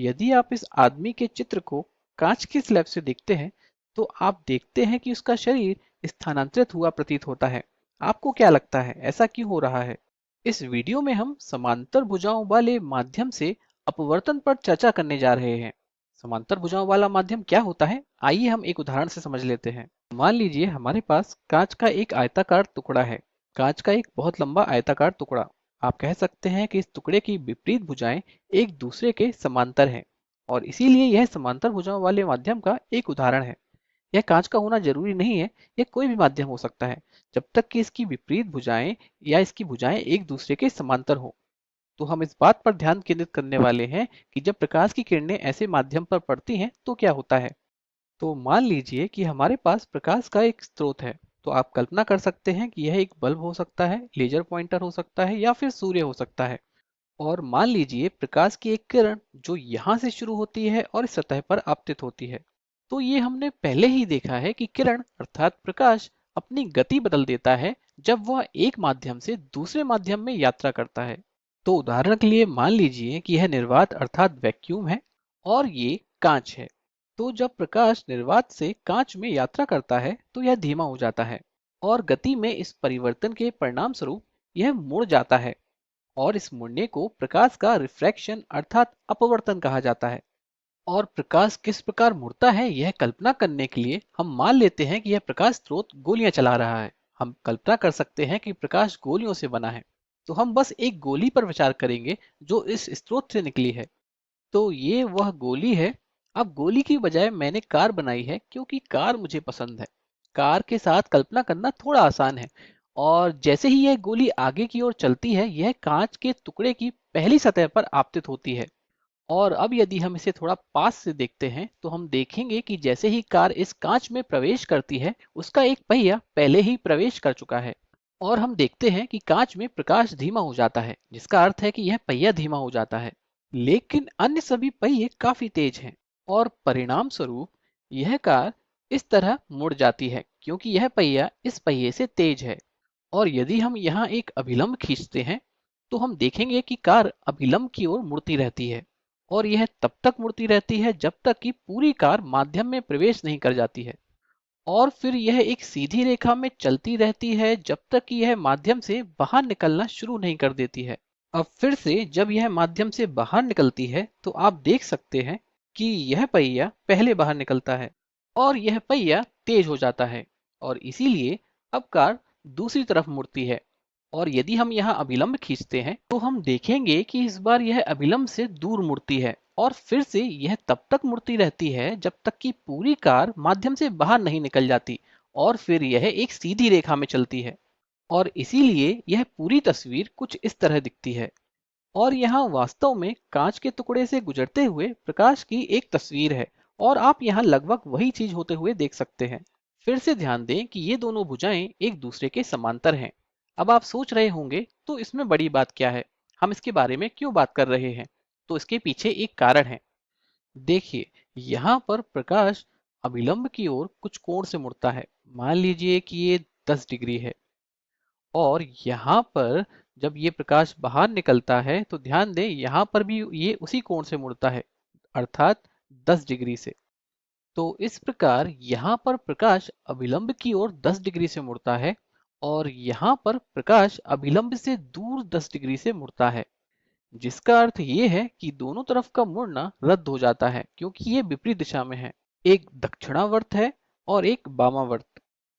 यदि आप इस आदमी के चित्र को कांच की स्लैब से देखते हैं तो आप देखते हैं कि उसका शरीर स्थानांतरित हुआ प्रतीत होता है। आपको क्या लगता है ऐसा क्यों हो रहा है? इस वीडियो में हम समांतर भुजाओं वाले माध्यम से अपवर्तन पर चर्चा करने जा रहे हैं। समांतर भुजाओं वाला माध्यम क्या होता है, आइए हम एक उदाहरण से समझ लेते हैं। मान लीजिए हमारे पास कांच का एक आयताकार टुकड़ा है। कांच का एक बहुत लंबा आयताकार टुकड़ा। आप कह सकते हैं कि इस टुकड़े की विपरीत भुजाएं एक दूसरे के समांतर हैं और इसीलिए यह समांतर भुजाओं वाले माध्यम का एक उदाहरण है। यह कांच का होना जरूरी नहीं है, यह कोई भी माध्यम हो सकता है जब तक कि इसकी विपरीत भुजाएं या इसकी भुजाएं एक दूसरे के समांतर हो। तो हम इस बात पर ध्यान केंद्रित करने वाले हैं कि जब प्रकाश की किरणें ऐसे माध्यम पर पड़ती हैं तो क्या होता है। तो मान लीजिए कि हमारे पास प्रकाश का एक स्रोत है। तो आप कल्पना कर सकते हैं कि यह एक बल्ब हो सकता है, लेजर पॉइंटर हो सकता है या फिर सूर्य हो सकता है। और मान लीजिए प्रकाश की एक किरण जो यहाँ से शुरू होती है और इस सतह पर आपतित होती है। तो ये हमने पहले ही देखा है कि किरण अर्थात प्रकाश अपनी गति बदल देता है जब वह एक माध्यम से दूसरे माध्यम में यात्रा करता है। तो उदाहरण के लिए मान लीजिए कि यह निर्वात अर्थात वैक्यूम है और ये कांच है। तो जब प्रकाश निर्वात से कांच में यात्रा करता है तो यह धीमा हो जाता है और गति में इस परिवर्तन के परिणाम स्वरूप यह मुड़ जाता है और इस मुड़ने को प्रकाश का रिफ्रैक्शन अर्थात अपवर्तन कहा जाता है। और प्रकाश किस प्रकार मुड़ता है यह कल्पना करने के लिए हम मान लेते हैं कि यह प्रकाश स्रोत गोलियां चला रहा है। हम कल्पना कर सकते हैं कि प्रकाश गोलियों से बना है। तो हम बस एक गोली पर विचार करेंगे जो इस स्रोत से निकली है। तो ये वह गोली है। अब गोली की बजाय मैंने कार बनाई है क्योंकि कार मुझे पसंद है। कार के साथ कल्पना करना थोड़ा आसान है। और जैसे ही यह गोली आगे की ओर चलती है यह कांच के टुकड़े की पहली सतह पर आपतित होती है। और अब यदि हम इसे थोड़ा पास से देखते हैं तो हम देखेंगे कि जैसे ही कार इस कांच में प्रवेश करती है उसका एक पहिया पहले ही प्रवेश कर चुका है। और हम देखते हैं कि कांच में प्रकाश धीमा हो जाता है जिसका अर्थ है कि यह पहिया धीमा हो जाता है। लेकिन अन्य सभी पहिए काफी तेज हैं और परिणाम स्वरूप यह कार इस तरह मुड़ जाती है क्योंकि यह पहिया इस पहिए से तेज है। और यदि हम यहाँ एक अभिलंब खींचते हैं तो हम देखेंगे कि कार अभिलंब की ओर मुड़ती रहती है और यह तब तक मुड़ती रहती है जब तक कि पूरी कार माध्यम में प्रवेश नहीं कर जाती है। और फिर यह एक सीधी रेखा में चलती रहती है जब तक कि यह माध्यम से बाहर निकलना शुरू नहीं कर देती है। अब फिर से जब यह माध्यम से बाहर निकलती है तो आप देख सकते हैं कि यह पहिया पहले बाहर निकलता है और यह पहिया तेज हो जाता है और इसीलिए अब कार दूसरी तरफ मुड़ती है। और यदि हम यहाँ अभिलंब खींचते हैं तो हम देखेंगे कि इस बार यह अभिलंब से दूर मुड़ती है और फिर से यह तब तक मुड़ती रहती है जब तक कि पूरी कार माध्यम से बाहर नहीं निकल जाती और फिर यह एक सीधी रेखा में चलती है। और इसीलिए यह पूरी तस्वीर कुछ इस तरह दिखती है। और यहाँ वास्तव में कांच के टुकड़े से गुजरते हुए प्रकाश की एक तस्वीर है और आप यहाँ लगभग वही चीज होते हुए देख सकते हैं। फिर से ध्यान दें कि ये दोनों भुजाएं एक दूसरे के समांतर हैं। अब आप सोच रहे होंगे तो इसमें बड़ी बात क्या है, हम इसके बारे में क्यों बात कर रहे हैं? तो इसके पीछे एक कारण है। देखिए, यहाँ पर प्रकाश अभिलंब की ओर कुछ कोण से मुड़ता है। मान लीजिए कि ये 10 डिग्री है और यहाँ पर जब ये प्रकाश बाहर निकलता है तो ध्यान दें यहाँ पर भी ये उसी कोण से मुड़ता है अर्थात 10 डिग्री से। तो इस प्रकार यहाँ पर प्रकाश अभिलंब की ओर 10 डिग्री से मुड़ता है और यहाँ पर प्रकाश अभिलंब से दूर 10 डिग्री से मुड़ता है। जिसका अर्थ ये है कि दोनों तरफ का मुड़ना रद्द हो जाता है क्योंकि ये विपरीत दिशा में है। एक दक्षिणावर्त है और एक वामावर्त।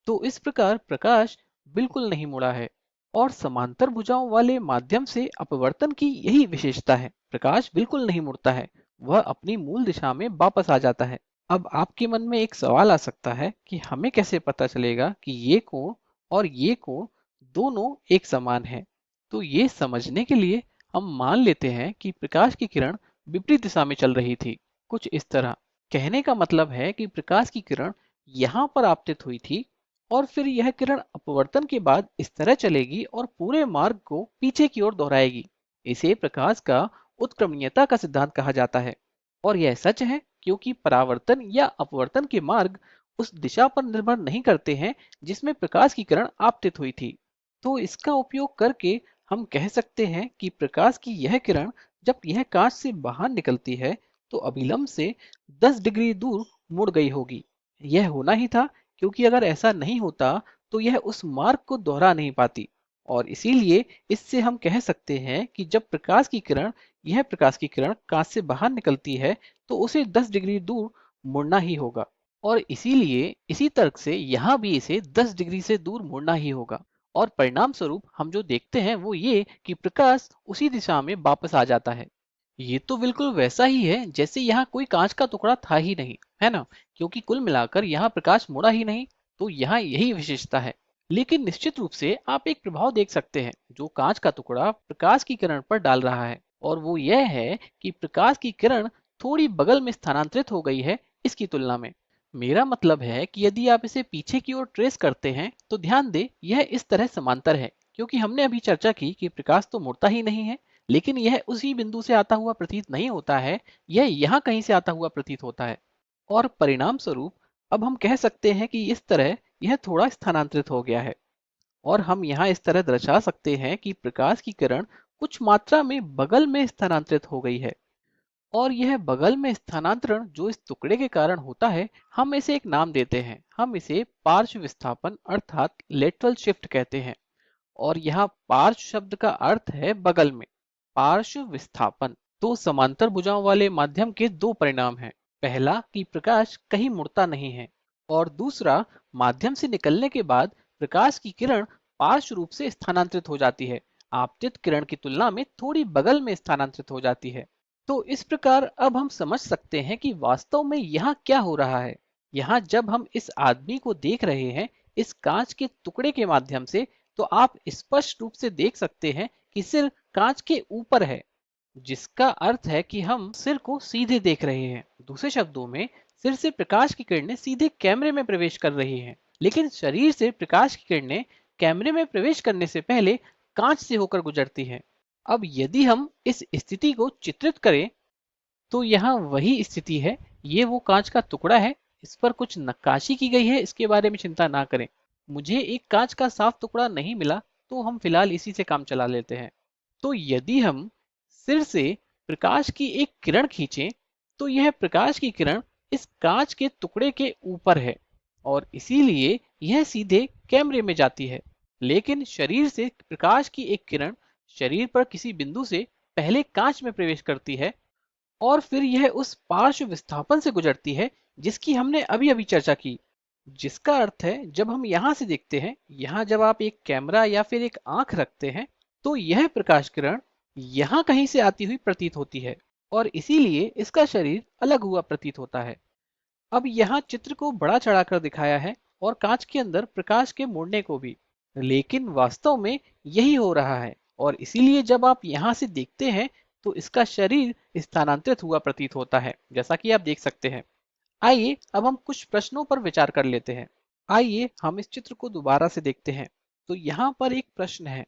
तो इस प्रकार प्रकाश बिल्कुल नहीं मुड़ा है। और समांतर भुजाओं वाले माध्यम से अपवर्तन की यही विशेषता है, प्रकाश बिल्कुल नहीं मुड़ता है, वह अपनी मूल दिशा में वापस आ जाता है। अब आपके मन में एक सवाल आ सकता है कि हमें कैसे पता चलेगा कि ये कोण और ये कोण दोनों एक समान है। तो ये समझने के लिए हम मान लेते हैं कि प्रकाश की किरण विपरीत दिशा में चल रही थी, कुछ इस तरह। कहने का मतलब है कि प्रकाश की किरण यहाँ पर आपतित हुई थी और फिर यह किरण अपवर्तन के बाद इस तरह चलेगी और पूरे मार्ग को पीछे की ओर दोहराएगी। इसे प्रकाश का उत्क्रमणीयता का सिद्धांत कहा जाता है। और यह सच है क्योंकि परावर्तन या अपवर्तन के मार्ग उस दिशा पर निर्भर नहीं करते हैं जिसमें प्रकाश की किरण आपतित हुई थी। तो इसका उपयोग करके हम कह सकते हैं कि प्रकाश की यह किरण जब यह कांच से बाहर निकलती है तो अभिलंब से 10 डिग्री दूर मुड़ गई होगी। यह होना ही था, क्योंकि अगर ऐसा नहीं होता तो यह उस मार्ग को दोहरा नहीं पाती। और इसीलिए इससे हम कह सकते हैं कि जब प्रकाश की किरण कांच से बाहर निकलती है तो उसे 10 डिग्री दूर मुड़ना ही होगा। और इसीलिए इसी तर्क से यहाँ भी इसे 10 डिग्री से दूर मुड़ना ही होगा। और परिणाम स्वरूप हम जो देखते हैं वो ये कि प्रकाश उसी दिशा में वापस आ जाता है। ये तो बिल्कुल वैसा ही है जैसे यहाँ कोई कांच का टुकड़ा था ही नहीं, है ना? क्योंकि कुल मिलाकर यहाँ प्रकाश मुड़ा ही नहीं। तो यहाँ यही विशेषता है। लेकिन निश्चित रूप से आप एक प्रभाव देख सकते हैं जो कांच का टुकड़ा प्रकाश की किरण पर डाल रहा है, और वो यह है कि प्रकाश की किरण थोड़ी बगल में स्थानांतरित हो गई है इसकी तुलना में। मेरा मतलब है कि यदि आप इसे पीछे की ओर ट्रेस करते हैं तो ध्यान दें यह इस तरह समांतर है, क्योंकि हमने अभी चर्चा की कि प्रकाश तो मुड़ता ही नहीं है, लेकिन यह उसी बिंदु से आता हुआ प्रतीत नहीं होता है, यह यहाँ कहीं से आता हुआ प्रतीत होता है। और परिणाम स्वरूप अब हम कह सकते हैं कि इस तरह यह थोड़ा स्थानांतरित हो गया है। और हम यहाँ इस तरह दर्शा सकते हैं कि प्रकाश की किरण कुछ मात्रा में बगल में स्थानांतरित हो गई है। और यह बगल में स्थानांतरण जो इस टुकड़े के कारण होता है, हम इसे एक नाम देते हैं। हम इसे पार्श्व विस्थापन अर्थात लेटरल शिफ्ट कहते हैं। और यहाँ पार्श्व शब्द का अर्थ है बगल में। पार्श्व विस्थापन तो समांतर भुजाओं वाले माध्यम के दो परिणाम हैं। पहला कि प्रकाश कहीं मुड़ता नहीं है, और दूसरा माध्यम से निकलने के बाद प्रकाश की किरण पार्श्व रूप से स्थानांतरित हो जाती है, आपतित किरण की तुलना में थोड़ी बगल में स्थानांतरित हो जाती है। तो इस प्रकार अब हम समझ सकते हैं कि वास्तव में यहाँ क्या हो रहा है। यहाँ जब हम इस आदमी को देख रहे हैं इस कांच के टुकड़े के माध्यम से, तो आप स्पष्ट रूप से देख सकते हैं कि सिर कांच के ऊपर है, जिसका अर्थ है कि हम सिर को सीधे देख रहे हैं। दूसरे शब्दों में सिर से प्रकाश की किरणें सीधे कैमरे में प्रवेश कर रही हैं, लेकिन शरीर से प्रकाश की किरणें कैमरे में प्रवेश करने से पहले कांच से होकर गुजरती हैं। अब यदि हम इस स्थिति को चित्रित करें तो यहाँ वही स्थिति है। ये वो कांच का टुकड़ा है, इस पर कुछ नक्काशी की गई है, इसके बारे में चिंता ना करें। मुझे एक कांच का साफ टुकड़ा नहीं मिला, तो हम फिलहाल इसी से काम चला लेते हैं। तो यदि हम सिर से प्रकाश की एक किरण खींचें तो यह प्रकाश की किरण इस कांच के टुकड़े के ऊपर है, और इसीलिए यह सीधे कैमरे में जाती है। लेकिन शरीर से प्रकाश की एक किरण शरीर पर किसी बिंदु से पहले कांच में प्रवेश करती है, और फिर यह उस पार्श्व विस्थापन से गुजरती है जिसकी हमने अभी अभी चर्चा की। जिसका अर्थ है जब हम यहाँ से देखते हैं, यहाँ जब आप एक कैमरा या फिर एक आंख रखते हैं तो यह प्रकाश किरण यहाँ कहीं से आती हुई प्रतीत होती है, और इसीलिए इसका शरीर अलग हुआ प्रतीत होता है। अब यहाँ चित्र को बड़ा चढ़ाकर दिखाया है और कांच के अंदर प्रकाश के मुड़ने को भी, लेकिन वास्तव में यही हो रहा है। और इसीलिए जब आप यहाँ से देखते हैं तो इसका शरीर स्थानांतरित हुआ प्रतीत होता है, जैसा कि आप देख सकते हैं। आइए अब हम कुछ प्रश्नों पर विचार कर लेते हैं। आइए हम इस चित्र को दोबारा से देखते हैं। तो यहाँ पर एक प्रश्न है,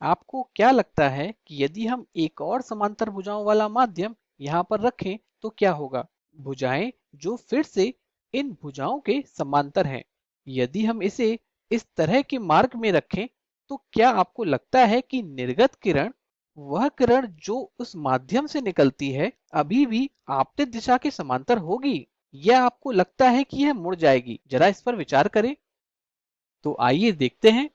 आपको क्या लगता है कि यदि हम एक और समांतर भुजाओं वाला माध्यम यहाँ पर रखें तो क्या होगा? भुजाएं जो फिर से इन भुजाओं के समांतर हैं, यदि हम इसे इस तरह के मार्ग में रखें तो क्या आपको लगता है कि निर्गत किरण, वह किरण जो उस माध्यम से निकलती है, अभी भी आपतित दिशा के समांतर होगी, या आपको लगता है कि यह मुड़ जाएगी? जरा इस पर विचार करें। तो आइए देखते हैं।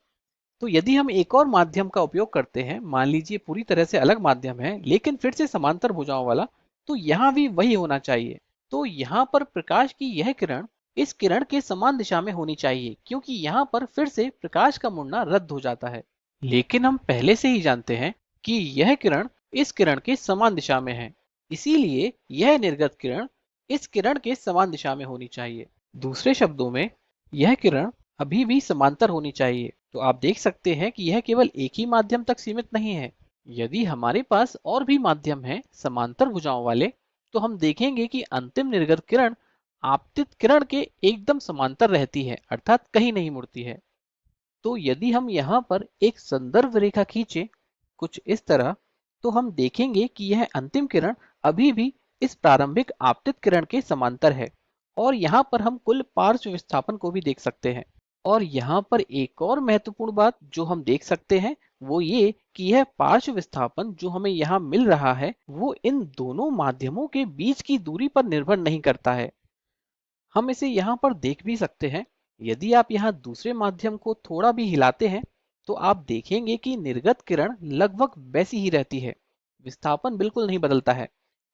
तो यदि हम एक और माध्यम का उपयोग करते हैं, मान लीजिए पूरी तरह से अलग माध्यम है लेकिन फिर से समांतर भुजाओं वाला, तो यहाँ भी वही होना चाहिए। तो यहाँ पर प्रकाश की यह किरण इस किरण के समान दिशा में होनी चाहिए, क्योंकि यहाँ पर फिर से प्रकाश का मुड़ना रद्द हो जाता है। लेकिन हम पहले से ही जानते हैं कि यह किरण इस किरण के समान दिशा में है, इसीलिए यह निर्गत किरण इस किरण के समान दिशा में होनी चाहिए। दूसरे शब्दों में यह किरण अभी भी समांतर होनी चाहिए। तो आप देख सकते हैं कि यह केवल एक ही माध्यम तक सीमित नहीं है। यदि हमारे पास और भी माध्यम हैं समांतर भुजाओं वाले, तो हम देखेंगे कि अंतिम निर्गत किरण आपतित किरण के एकदम समांतर रहती है, अर्थात कहीं नहीं मुड़ती है। तो यदि हम यहाँ पर एक संदर्भ रेखा खींचे कुछ इस तरह, तो हम देखेंगे कि यह अंतिम किरण अभी भी इस प्रारंभिक आपतित किरण के समांतर है। और यहाँ पर हम कुल पार्श्व विस्थापन को भी देख सकते हैं। और यहाँ पर एक और महत्वपूर्ण बात जो हम देख सकते हैं वो ये कि यह पार्श्व विस्थापन जो हमें यहाँ मिल रहा है वो इन दोनों माध्यमों के बीच की दूरी पर निर्भर नहीं करता है। हम इसे यहाँ पर देख भी सकते हैं। यदि आप यहाँ दूसरे माध्यम को थोड़ा भी हिलाते हैं तो आप देखेंगे कि निर्गत किरण लगभग वैसी ही रहती है, विस्थापन बिल्कुल नहीं बदलता है।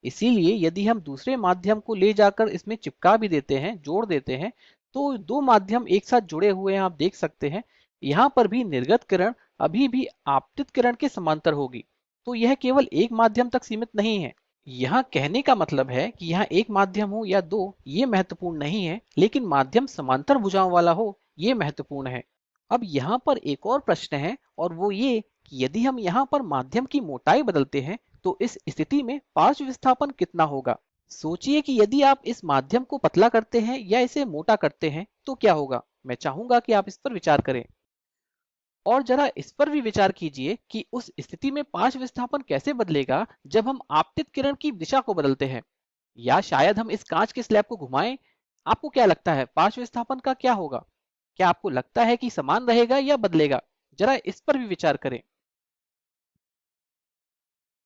इसीलिए यदि हम दूसरे माध्यम को ले जाकर इसमें चिपका भी देते हैं, जोड़ देते हैं, तो दो माध्यम एक साथ जुड़े हुए हैं, आप देख सकते हैं। यहाँ पर भी निर्गत किरण अभी भी आपतित किरण के समांतर होगी। तो यह केवल एक माध्यम तक सीमित नहीं है। यहाँ कहने का मतलब है कि यहाँ एक माध्यम हो या दो ये महत्वपूर्ण नहीं है, लेकिन माध्यम समांतर भुजाओं वाला हो ये महत्वपूर्ण है। अब यहाँ पर एक और प्रश्न है और वो ये कि यदि हम यहाँ पर माध्यम की मोटाई बदलते हैं तो इस स्थिति में पार्श्व विस्थापन कितना होगा। सोचिए कि यदि आप इस माध्यम को पतला करते हैं या इसे मोटा करते हैं तो क्या होगा। मैं चाहूंगा कि आप इस पर विचार करें और जरा इस पर भी विचार कीजिए कि उस स्थिति में पार्श्व विस्थापन कैसे बदलेगा जब हम आपतित किरण की दिशा को बदलते हैं या शायद हम इस कांच के स्लैब को घुमाएं। आपको क्या लगता है पार्श्व विस्थापन का क्या होगा? क्या आपको लगता है कि समान रहेगा या बदलेगा? जरा इस पर भी विचार करें।